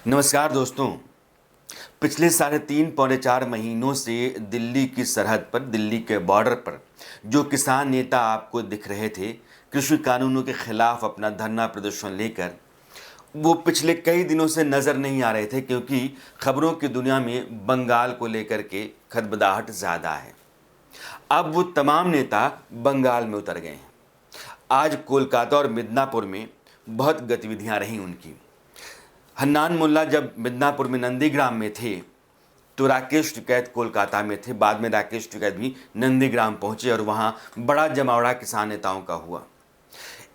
नमस्कार दोस्तों। पिछले साढ़े तीन पौने 4 महीनों से दिल्ली की सरहद पर, दिल्ली के बॉर्डर पर जो किसान नेता आपको दिख रहे थे कृषि कानूनों के खिलाफ अपना धरना प्रदर्शन लेकर, वो पिछले कई दिनों से नज़र नहीं आ रहे थे, क्योंकि खबरों की दुनिया में बंगाल को लेकर के खदबदाहट ज़्यादा है। अब वो तमाम नेता बंगाल में उतर गए हैं। आज कोलकाता और मिदनापुर में बहुत गतिविधियां रहीं उनकी। हन्नान मुल्ला जब मिदनापुर में नंदीग्राम में थे तो राकेश टिकैत कोलकाता में थे। बाद में राकेश टिकैत भी नंदीग्राम पहुंचे और वहां बड़ा जमावड़ा किसान नेताओं का हुआ।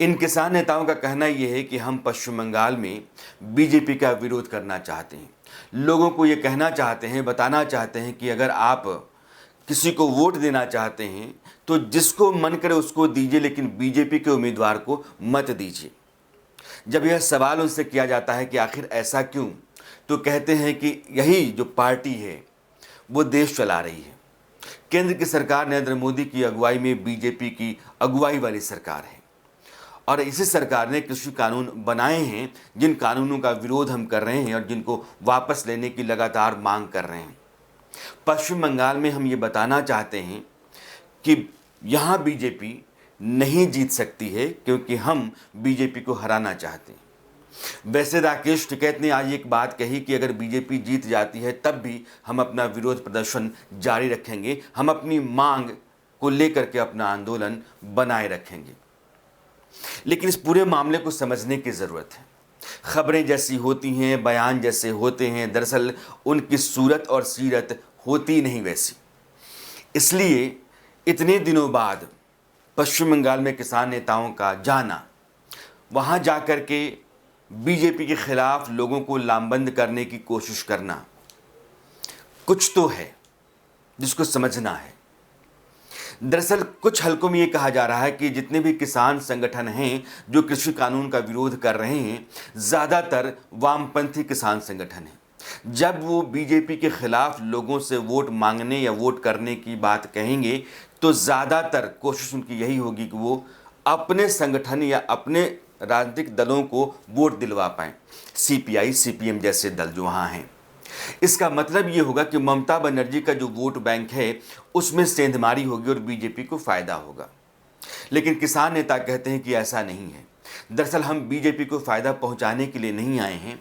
इन किसान नेताओं का कहना यह है कि हम पश्चिम बंगाल में बीजेपी का विरोध करना चाहते हैं। लोगों को ये कहना चाहते हैं, बताना चाहते हैं कि अगर आप किसी को वोट देना चाहते हैं तो जिसको मन करे उसको दीजिए, लेकिन बीजेपी के उम्मीदवार को मत दीजिए। जब यह सवाल उनसे किया जाता है कि आखिर ऐसा क्यों, तो कहते हैं कि यही जो पार्टी है वो देश चला रही है। केंद्र की सरकार नरेंद्र मोदी की अगुवाई में बीजेपी की अगुवाई वाली सरकार है और इसी सरकार ने कृषि कानून बनाए हैं, जिन कानूनों का विरोध हम कर रहे हैं और जिनको वापस लेने की लगातार मांग कर रहे हैं। पश्चिम बंगाल में हम ये बताना चाहते हैं कि यहाँ बीजेपी नहीं जीत सकती है, क्योंकि हम बीजेपी को हराना चाहते हैं। वैसे राकेश टिकैत ने आज एक बात कही कि अगर बीजेपी जीत जाती है तब भी हम अपना विरोध प्रदर्शन जारी रखेंगे, हम अपनी मांग को लेकर के अपना आंदोलन बनाए रखेंगे। लेकिन इस पूरे मामले को समझने की ज़रूरत है। खबरें जैसी होती हैं, बयान जैसे होते हैं, दरअसल उनकी सूरत और सीरत होती नहीं वैसी। इसलिए इतने दिनों बाद पश्चिम बंगाल में किसान नेताओं का जाना, वहाँ जाकर के बीजेपी के खिलाफ लोगों को लामबंद करने की कोशिश करना, कुछ तो है जिसको समझना है। दरअसल कुछ हलकों में ये कहा जा रहा है कि जितने भी किसान संगठन हैं जो कृषि कानून का विरोध कर रहे हैं, ज़्यादातर वामपंथी किसान संगठन हैं। जब वो बीजेपी के खिलाफ लोगों से वोट मांगने या वोट करने की बात कहेंगे तो ज़्यादातर कोशिश उनकी यही होगी कि वो अपने संगठन या अपने राजनीतिक दलों को वोट दिलवा पाएँ, सीपीआई सीपीएम जैसे दल जो वहाँ हैं। इसका मतलब ये होगा कि ममता बनर्जी का जो वोट बैंक है उसमें सेंधमारी होगी और बीजेपी को फ़ायदा होगा। लेकिन किसान नेता कहते हैं कि ऐसा नहीं है। दरअसल हम बीजेपी को फ़ायदा पहुंचाने के लिए नहीं आए हैं,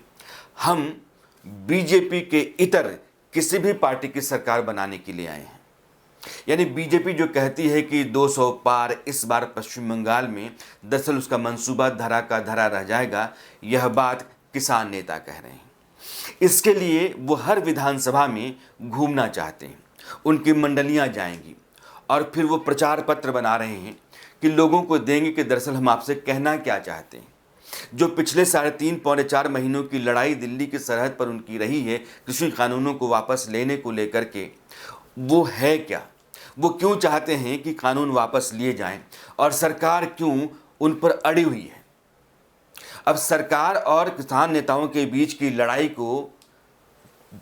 हम बीजेपी के इतर किसी भी पार्टी की सरकार बनाने के लिए आए हैं। यानी बीजेपी जो कहती है कि 200 पार इस बार पश्चिम बंगाल में, दरअसल उसका मंसूबा धरा का धरा रह जाएगा। यह बात किसान नेता कह रहे हैं। इसके लिए वो हर विधानसभा में घूमना चाहते हैं, उनकी मंडलियां जाएंगी और फिर वो प्रचार पत्र बना रहे हैं कि लोगों को देंगे कि दरअसल हम आपसे कहना क्या चाहते हैं। जो पिछले साढ़े तीन पौने 4 महीनों की लड़ाई दिल्ली की सरहद पर उनकी रही है कृषि कानूनों को वापस लेने को लेकर के, वो है क्या, वो क्यों चाहते हैं कि कानून वापस लिए जाएं और सरकार क्यों उन पर अड़ी हुई है। अब सरकार और किसान नेताओं के बीच की लड़ाई को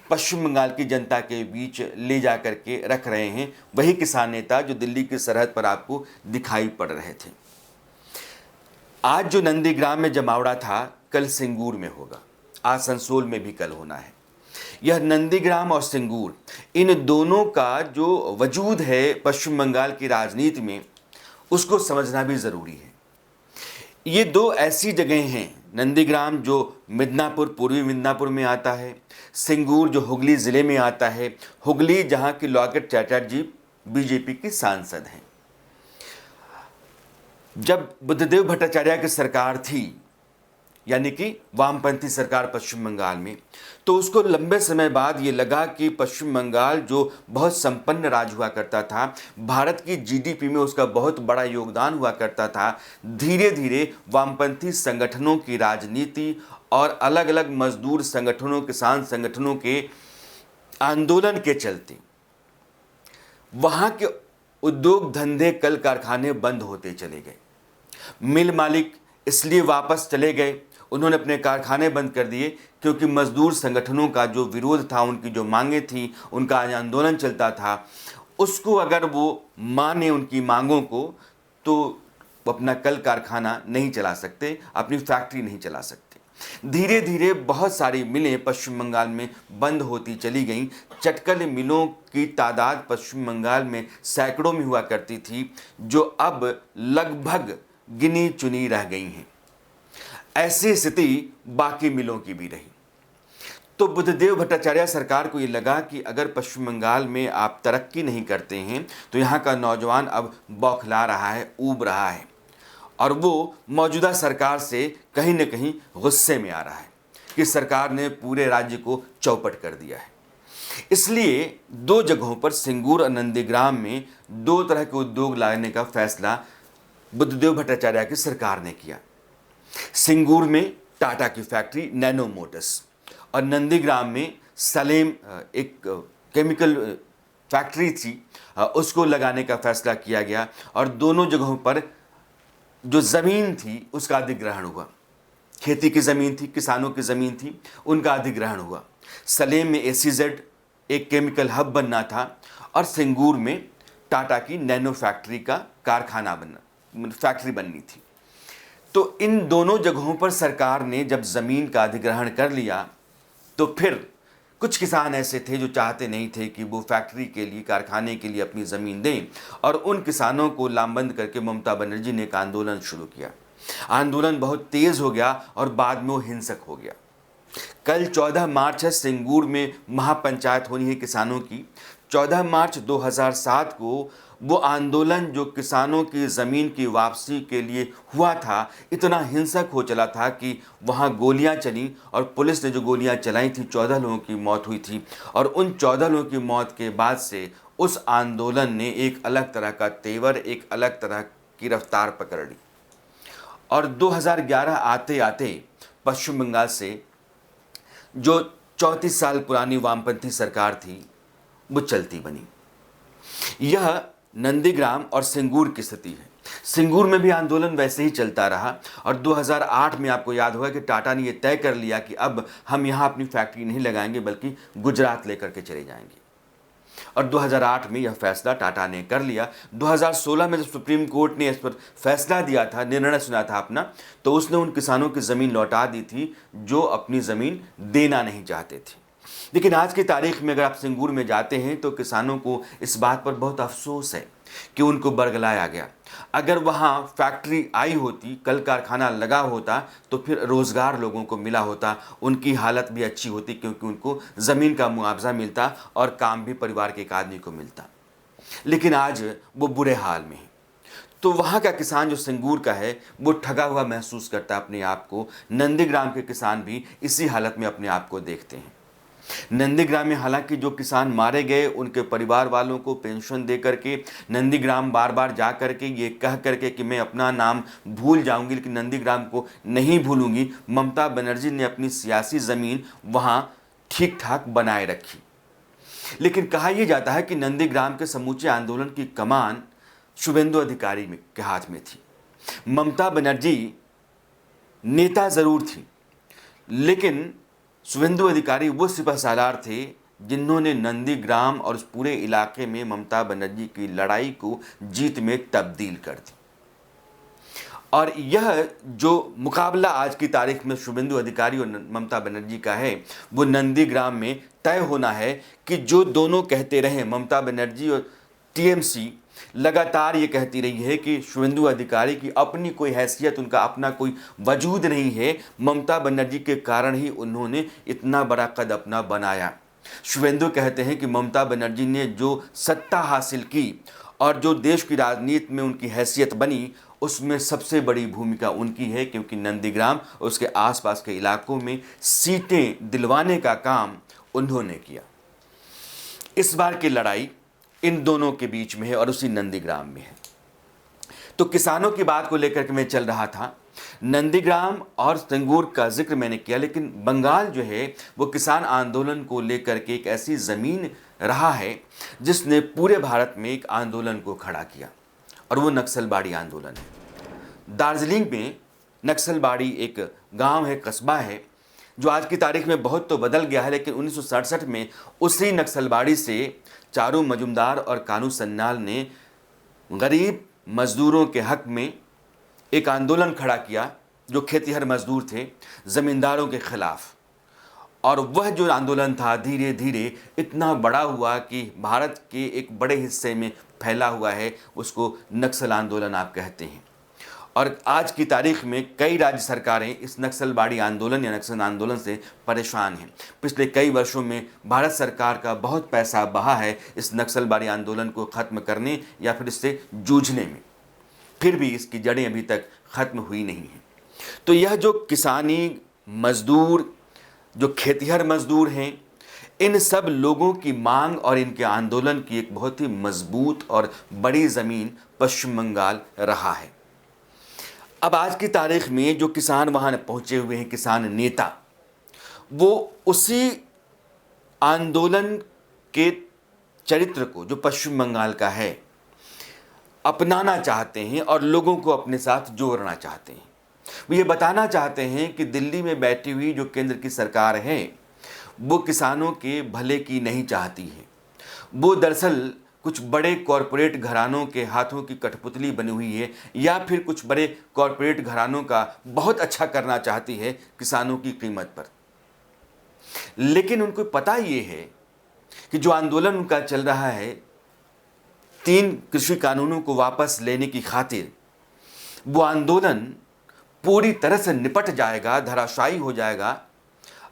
पश्चिम बंगाल की जनता के बीच ले जा करके रख रहे हैं वही किसान नेता जो दिल्ली की सरहद पर आपको दिखाई पड़ रहे थे। आज जो नंदीग्राम में जमावड़ा था, कल सिंगूर में होगा, आसनसोल में भी कल होना है। यह नंदीग्राम और सिंगूर, इन दोनों का जो वजूद है पश्चिम बंगाल की राजनीति में, उसको समझना भी ज़रूरी है। ये दो ऐसी जगह हैं, नंदीग्राम जो मिदनापुर, पूर्वी मिदनापुर में आता है, सिंगूर जो हुगली ज़िले में आता है, हुगली जहाँ की लॉकेट चैटर्जी बीजेपी की सांसद हैं। जब बुद्धदेव भट्टाचार्य की सरकार थी, यानी कि वामपंथी सरकार पश्चिम बंगाल में, तो उसको लंबे समय बाद ये लगा कि पश्चिम बंगाल जो बहुत संपन्न राज्य हुआ करता था, भारत की जीडीपी में उसका बहुत बड़ा योगदान हुआ करता था, धीरे धीरे वामपंथी संगठनों की राजनीति और अलग अलग मजदूर संगठनों, किसान संगठनों के आंदोलन के चलते वहाँ के उद्योग धंधे, कल कारखाने बंद होते चले गए। मिल मालिक इसलिए वापस चले गए, उन्होंने अपने कारखाने बंद कर दिए क्योंकि मजदूर संगठनों का जो विरोध था, उनकी जो मांगें थी, उनका आंदोलन चलता था, उसको अगर वो माने उनकी मांगों को, तो वो अपना कल कारखाना नहीं चला सकते, अपनी फैक्ट्री नहीं चला सकते। धीरे धीरे बहुत सारी मिलें पश्चिम बंगाल में बंद होती चली गईं। चटकल मिलों की तादाद पश्चिम बंगाल में सैकड़ों में हुआ करती थी, जो अब लगभग गिनी चुनी रह गई हैं। ऐसी स्थिति बाकी मिलों की भी रही। तो बुद्धदेव भट्टाचार्य सरकार को ये लगा कि अगर पश्चिम बंगाल में आप तरक्की नहीं करते हैं तो यहाँ का नौजवान अब बौखला रहा है, ऊब रहा है, और वो मौजूदा सरकार से कहीं न कहीं गुस्से में आ रहा है कि सरकार ने पूरे राज्य को चौपट कर दिया है। इसलिए दो जगहों पर, सिंगूर और नंदीग्राम में, दो तरह के उद्योग लाने का फैसला बुद्धदेव भट्टाचार्य की सरकार ने किया। सिंगूर में टाटा की फैक्ट्री नैनो मोटर्स और नंदीग्राम में सलेम एक केमिकल फैक्ट्री थी, उसको लगाने का फैसला किया गया। और दोनों जगहों पर जो ज़मीन थी उसका अधिग्रहण हुआ। खेती की ज़मीन थी, किसानों की ज़मीन थी, उनका अधिग्रहण हुआ। सलेम में एसीजेड एक केमिकल हब बनना था और सिंगूर में टाटा की नैनो फैक्ट्री का कारखाना फैक्ट्री बननी थी। तो इन दोनों जगहों पर सरकार ने जब ज़मीन का अधिग्रहण कर लिया तो फिर कुछ किसान ऐसे थे जो चाहते नहीं थे कि वो फैक्ट्री के लिए, कारखाने के लिए अपनी ज़मीन दें, और उन किसानों को लामबंद करके ममता बनर्जी ने एक आंदोलन शुरू किया। आंदोलन बहुत तेज़ हो गया और बाद में वो हिंसक हो गया। कल 14 मार्च है, सिंगूर में महापंचायत होनी है किसानों की। 14 मार्च 2007 को वो आंदोलन जो किसानों की ज़मीन की वापसी के लिए हुआ था, इतना हिंसक हो चला था कि वहाँ गोलियां चली, और पुलिस ने जो गोलियां चलाई थी 14 लोगों की मौत हुई थी। और उन 14 लोगों की मौत के बाद से उस आंदोलन ने एक अलग तरह का तेवर, एक अलग तरह की रफ्तार पकड़ ली। और 2011 आते आते पश्चिम बंगाल से जो 34 साल पुरानी वामपंथी सरकार थी वो चलती बनी। यह नंदीग्राम और सिंगूर की स्थिति है। सिंगूर में भी आंदोलन वैसे ही चलता रहा, और 2008 में आपको याद होगा कि टाटा ने यह तय कर लिया कि अब हम यहाँ अपनी फैक्ट्री नहीं लगाएंगे बल्कि गुजरात लेकर के चले जाएंगे। और 2008 में यह फैसला टाटा ने कर लिया। 2016 में जब सुप्रीम कोर्ट ने इस पर फैसला दिया था, निर्णय सुना था अपना, तो उसने उन किसानों की ज़मीन लौटा दी थी जो अपनी ज़मीन देना नहीं चाहते थे। लेकिन आज की तारीख में अगर आप सिंगूर में जाते हैं तो किसानों को इस बात पर बहुत अफसोस है कि उनको बरगलाया गया। अगर वहाँ फैक्ट्री आई होती, कल कारखाना लगा होता, तो फिर रोज़गार लोगों को मिला होता, उनकी हालत भी अच्छी होती, क्योंकि उनको ज़मीन का मुआवजा मिलता और काम भी परिवार के एक आदमी को मिलता। लेकिन आज वो बुरे हाल में है। तो वहाँ का किसान जो सिंगूर का है वो ठगा हुआ महसूस करता है अपने आप को। नंदीग्राम के किसान भी इसी हालत में अपने आप को देखते हैं। नंदीग्राम में हालांकि जो किसान मारे गए उनके परिवार वालों को पेंशन दे करके, नंदीग्राम बार बार जा करके ये कह करके कि मैं अपना नाम भूल जाऊंगी लेकिन नंदीग्राम को नहीं भूलूंगी, ममता बनर्जी ने अपनी सियासी ज़मीन वहाँ ठीक ठाक बनाए रखी। लेकिन कहा यह जाता है कि नंदीग्राम के समूचे आंदोलन की कमान शुभेंदु अधिकारी के हाथ में थी। ममता बनर्जी नेता ज़रूर थी, लेकिन शुभेंदु अधिकारी वो सिपहसालार थे जिन्होंने नंदीग्राम और उस पूरे इलाके में ममता बनर्जी की लड़ाई को जीत में तब्दील कर दी। और यह जो मुकाबला आज की तारीख में शुभेंदु अधिकारी और ममता बनर्जी का है, वो नंदीग्राम में तय होना है कि जो दोनों कहते रहे, ममता बनर्जी और टीएमसी लगातार ये कहती रही है कि शुभेंदु अधिकारी की अपनी कोई हैसियत, उनका अपना कोई वजूद नहीं है, ममता बनर्जी के कारण ही उन्होंने इतना बड़ा कद अपना बनाया। शुभेंदु कहते हैं कि ममता बनर्जी ने जो सत्ता हासिल की और जो देश की राजनीति में उनकी हैसियत बनी, उसमें सबसे बड़ी भूमिका उनकी है, क्योंकि नंदीग्राम और उसके आसपास के इलाकों में सीटें दिलवाने का काम उन्होंने किया। इस बार की लड़ाई इन दोनों के बीच में है और उसी नंदीग्राम में है। तो किसानों की बात को लेकर के मैं चल रहा था। नंदीग्राम और सिंगूर का जिक्र मैंने किया, लेकिन बंगाल जो है वो किसान आंदोलन को लेकर के एक ऐसी ज़मीन रहा है जिसने पूरे भारत में एक आंदोलन को खड़ा किया, और वो नक्सलबाड़ी आंदोलन है। दार्जिलिंग में नक्सलबाड़ी एक गांव है, कस्बा है, जो आज की तारीख में बहुत तो बदल गया है, लेकिन 1967 में उसी नक्सलबाड़ी से चारू मजुमदार और कानू सन्नाल ने गरीब मजदूरों के हक में एक आंदोलन खड़ा किया जो खेतिहर मजदूर थे, ज़मींदारों के ख़िलाफ़। और वह जो आंदोलन था धीरे धीरे इतना बड़ा हुआ कि भारत के एक बड़े हिस्से में फैला हुआ है, उसको नक्सल आंदोलन आप कहते हैं। और आज की तारीख में कई राज्य सरकारें इस नक्सलवाड़ी आंदोलन या नक्सल आंदोलन से परेशान हैं। पिछले कई वर्षों में भारत सरकार का बहुत पैसा बहा है इस नक्सलवाड़ी आंदोलन को ख़त्म करने या फिर इससे जूझने में, फिर भी इसकी जड़ें अभी तक ख़त्म हुई नहीं हैं। तो यह जो किसानी मजदूर, जो खेतिहर मजदूर हैं, इन सब लोगों की मांग और इनके आंदोलन की एक बहुत ही मजबूत और बड़ी ज़मीन पश्चिम बंगाल रहा है। अब आज की तारीख में जो किसान वहाँ पहुँचे हुए हैं, किसान नेता, वो उसी आंदोलन के चरित्र को जो पश्चिम बंगाल का है अपनाना चाहते हैं और लोगों को अपने साथ जोड़ना चाहते हैं। वो ये बताना चाहते हैं कि दिल्ली में बैठी हुई जो केंद्र की सरकार है वो किसानों के भले की नहीं चाहती है। वो दरअसल कुछ बड़े कॉरपोरेट घरानों के हाथों की कठपुतली बनी हुई है, या फिर कुछ बड़े कॉरपोरेट घरानों का बहुत अच्छा करना चाहती है किसानों की कीमत पर। लेकिन उनको पता ये है कि जो आंदोलन उनका चल रहा है 3 कृषि कानूनों को वापस लेने की खातिर, वो आंदोलन पूरी तरह से निपट जाएगा, धराशायी हो जाएगा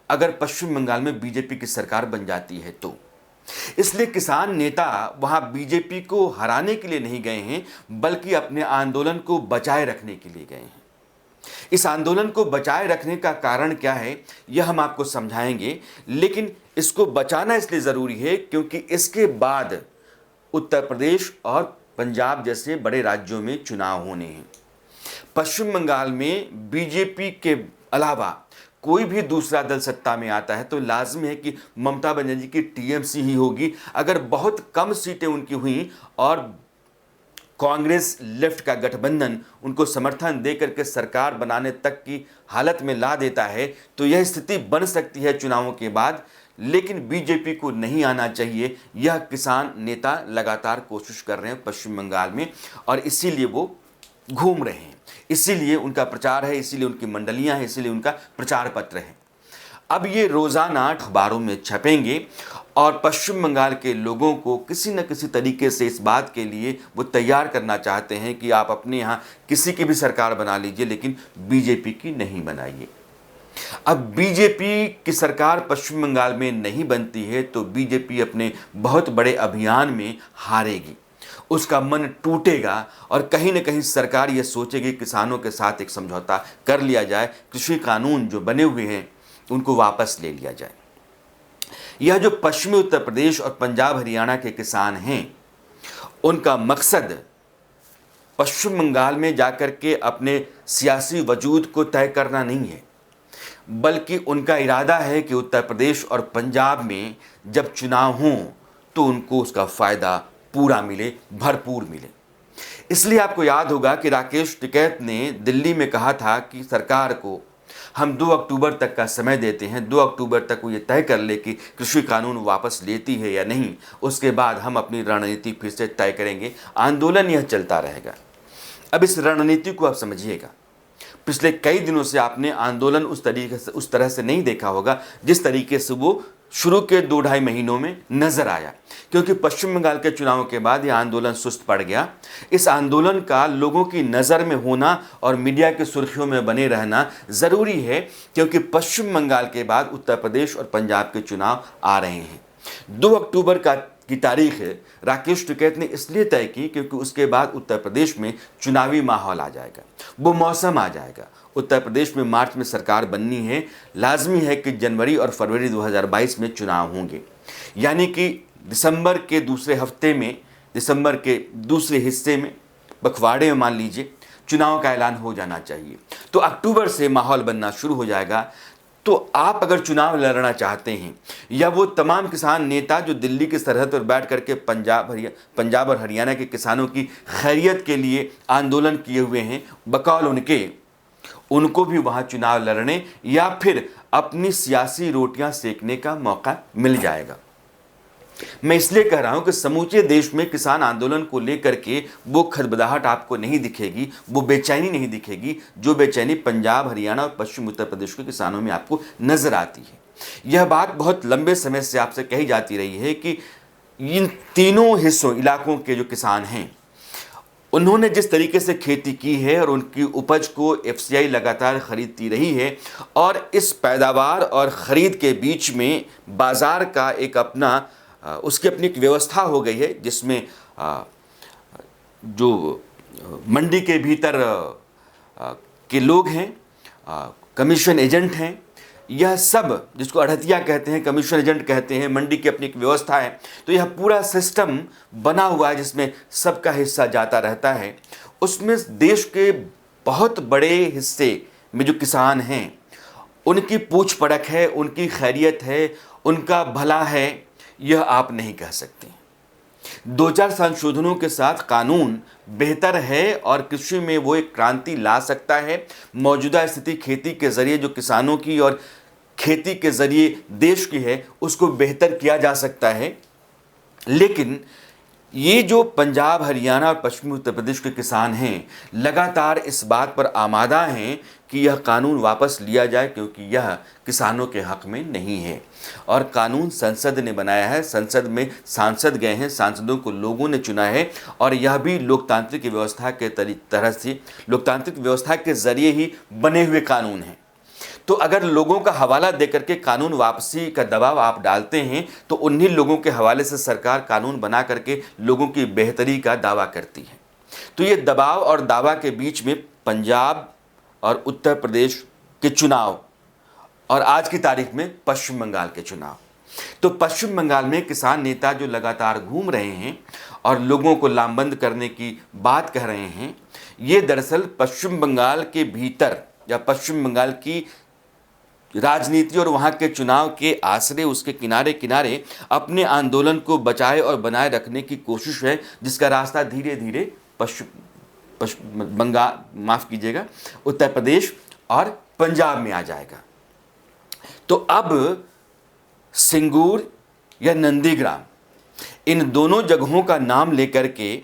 अगर पश्चिम बंगाल में बीजेपी की सरकार बन जाती है तो। इसलिए किसान नेता वहां बीजेपी को हराने के लिए नहीं गए हैं, बल्कि अपने आंदोलन को बचाए रखने के लिए गए हैं। इस आंदोलन को बचाए रखने का कारण क्या है यह हम आपको समझाएंगे, लेकिन इसको बचाना इसलिए ज़रूरी है क्योंकि इसके बाद उत्तर प्रदेश और पंजाब जैसे बड़े राज्यों में चुनाव होने हैं। पश्चिम बंगाल में बीजेपी के अलावा कोई भी दूसरा दल सत्ता में आता है तो लाजमी है कि ममता बनर्जी की टीएमसी ही होगी। अगर बहुत कम सीटें उनकी हुई और कांग्रेस लेफ्ट का गठबंधन उनको समर्थन देकर के सरकार बनाने तक की हालत में ला देता है तो यह स्थिति बन सकती है चुनावों के बाद, लेकिन बीजेपी को नहीं आना चाहिए। यह किसान नेता लगातार कोशिश कर रहे हैं पश्चिम बंगाल में और इसीलिए वो घूम रहे हैं, इसीलिए उनका प्रचार है, इसीलिए उनकी मंडलियां हैं, इसीलिए उनका प्रचार पत्र है। अब ये रोज़ाना अखबारों में छपेंगे और पश्चिम बंगाल के लोगों को किसी न किसी तरीके से इस बात के लिए वो तैयार करना चाहते हैं कि आप अपने यहाँ किसी की भी सरकार बना लीजिए लेकिन बीजेपी की नहीं बनाइए। अब बीजेपी की सरकार पश्चिम बंगाल में नहीं बनती है तो बीजेपी अपने बहुत बड़े अभियान में हारेगी, उसका मन टूटेगा और कहीं न कहीं सरकार ये सोचेगी किसानों के साथ एक समझौता कर लिया जाए, कृषि कानून जो बने हुए हैं उनको वापस ले लिया जाए। यह जो पश्चिमी उत्तर प्रदेश और पंजाब हरियाणा के किसान हैं उनका मकसद पश्चिम बंगाल में जाकर के अपने सियासी वजूद को तय करना नहीं है, बल्कि उनका इरादा है कि उत्तर प्रदेश और पंजाब में जब चुनाव हों तो उनको उसका फ़ायदा पूरा मिले, भरपूर मिले। इसलिए आपको याद होगा कि राकेश टिकैत ने दिल्ली में कहा था कि सरकार को हम 2 अक्टूबर तक का समय देते हैं, 2 अक्टूबर तक वो ये तय कर ले कि कृषि कानून वापस लेती है या नहीं, उसके बाद हम अपनी रणनीति फिर से तय करेंगे। आंदोलन यह चलता रहेगा। अब इस रणनीति को आप समझिएगा, पिछले कई दिनों से आपने आंदोलन उस तरह से नहीं देखा होगा जिस तरीके से वो शुरू के 2-2.5 महीनों में नजर आया, क्योंकि पश्चिम बंगाल के चुनाव के बाद यह आंदोलन सुस्त पड़ गया। इस आंदोलन का लोगों की नज़र में होना और मीडिया की सुर्खियों में बने रहना ज़रूरी है, क्योंकि पश्चिम बंगाल के बाद उत्तर प्रदेश और पंजाब के चुनाव आ रहे हैं। 2 अक्टूबर की तारीख राकेश टिकैत ने इसलिए तय की क्योंकि उसके बाद उत्तर प्रदेश में चुनावी माहौल आ जाएगा, वो मौसम आ जाएगा। उत्तर प्रदेश में मार्च में सरकार बननी है, लाजमी है कि जनवरी और फरवरी 2022 में चुनाव होंगे, यानी कि दिसंबर के दूसरे हफ्ते में, दिसंबर के दूसरे हिस्से में, पखवाड़े में मान लीजिए चुनाव का ऐलान हो जाना चाहिए। तो अक्टूबर से माहौल बनना शुरू हो जाएगा। तो आप अगर चुनाव लड़ना चाहते हैं, या वो तमाम किसान नेता जो दिल्ली की सरहद पर बैठ करके पंजाब और हरियाणा के किसानों की खैरियत के लिए आंदोलन किए हुए हैं, बकौल उनको भी वहाँ चुनाव लड़ने या फिर अपनी सियासी रोटियां सेकने का मौका मिल जाएगा। मैं इसलिए कह रहा हूं कि समूचे देश में किसान आंदोलन को लेकर के वो खदबदाहट आपको नहीं दिखेगी, वो बेचैनी नहीं दिखेगी जो बेचैनी पंजाब, हरियाणा और पश्चिम उत्तर प्रदेश के किसानों में आपको नजर आती है। यह बात बहुत लंबे समय से आपसे कही जाती रही है कि इन तीनों हिस्सों इलाकों के जो किसान हैं उन्होंने जिस तरीके से खेती की है और उनकी उपज को एफसीआई लगातार खरीदती रही है, और इस पैदावार और ख़रीद के बीच में बाज़ार का एक अपना उसकी अपनी एक व्यवस्था हो गई है, जिसमें जो मंडी के भीतर के लोग हैं, कमीशन एजेंट हैं, यह सब जिसको अड़हतिया कहते हैं, कमीशन एजेंट कहते हैं, मंडी की अपनी एक व्यवस्था है। तो यह पूरा सिस्टम बना हुआ है जिसमें सबका हिस्सा जाता रहता है। उसमें देश के बहुत बड़े हिस्से में जो किसान हैं उनकी पूछ पड़क है, उनकी खैरियत है, उनका भला है, यह आप नहीं कह सकते। 2-4 संशोधनों के साथ कानून बेहतर है और कृषि में वो एक क्रांति ला सकता है। मौजूदा स्थिति खेती के ज़रिए जो किसानों की और खेती के ज़रिए देश की है उसको बेहतर किया जा सकता है। लेकिन ये जो पंजाब, हरियाणा और पश्चिमी उत्तर प्रदेश के किसान हैं लगातार इस बात पर आमादा हैं कि यह कानून वापस लिया जाए, क्योंकि यह किसानों के हक़ में नहीं है। और कानून संसद ने बनाया है, संसद में सांसद गए हैं, सांसदों को लोगों ने चुना है, और यह भी लोकतांत्रिक व्यवस्था के तरह से लोकतांत्रिक व्यवस्था के ज़रिए ही बने हुए कानून हैं। तो अगर लोगों का हवाला देकर के कानून वापसी का दबाव आप डालते हैं तो उन्हीं लोगों के हवाले से सरकार कानून बना करके लोगों की बेहतरी का दावा करती है। तो ये दबाव और दावा के बीच में पंजाब और उत्तर प्रदेश के चुनाव और आज की तारीख में पश्चिम बंगाल के चुनाव। तो पश्चिम बंगाल में किसान नेता जो लगातार घूम रहे हैं और लोगों को लामबंद करने की बात कह रहे हैं, ये दरअसल पश्चिम बंगाल के भीतर या पश्चिम बंगाल की राजनीति और वहाँ के चुनाव के आसरे, उसके किनारे किनारे अपने आंदोलन को बचाए और बनाए रखने की कोशिश है, जिसका रास्ता धीरे धीरे उत्तर प्रदेश और पंजाब में आ जाएगा। तो अब सिंगूर या नंदीग्राम, इन दोनों जगहों का नाम लेकर के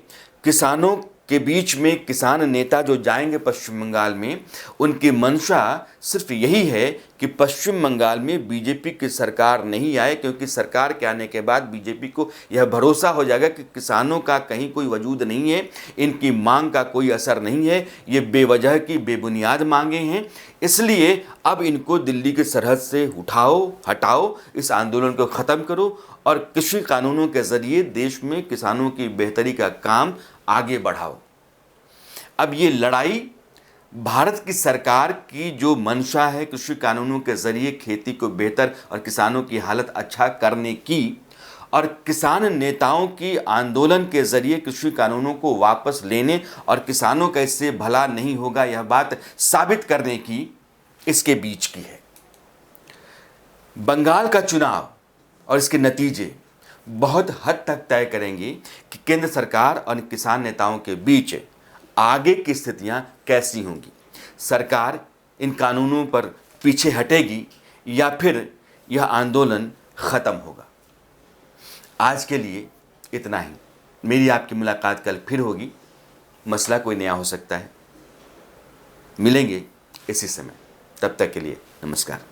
किसानों के बीच में किसान नेता जो जाएंगे पश्चिम बंगाल में, उनकी मंशा सिर्फ यही है कि पश्चिम बंगाल में बीजेपी की सरकार नहीं आए, क्योंकि सरकार के आने के बाद बीजेपी को यह भरोसा हो जाएगा कि किसानों का कहीं कोई वजूद नहीं है, इनकी मांग का कोई असर नहीं है, ये बेवजह की बेबुनियाद मांगे हैं, इसलिए अब इनको दिल्ली की सरहद से हटाओ, इस आंदोलन को ख़त्म करो और कृषि कानूनों के ज़रिए देश में किसानों की बेहतरी का काम आगे बढ़ाओ। अब ये लड़ाई भारत की सरकार की जो मंशा है कृषि कानूनों के ज़रिए खेती को बेहतर और किसानों की हालत अच्छा करने की, और किसान नेताओं की आंदोलन के ज़रिए कृषि कानूनों को वापस लेने और किसानों का इससे भला नहीं होगा यह बात साबित करने की, इसके बीच की है। बंगाल का चुनाव और इसके नतीजे बहुत हद तक तय करेंगे कि केंद्र सरकार और किसान नेताओं के बीच आगे की स्थितियां कैसी होंगी। सरकार इन कानूनों पर पीछे हटेगी या फिर यह आंदोलन ख़त्म होगा। आज के लिए इतना ही। मेरी आपकी मुलाकात कल फिर होगी, मसला कोई नया हो सकता है। मिलेंगे इसी समय, तब तक के लिए नमस्कार।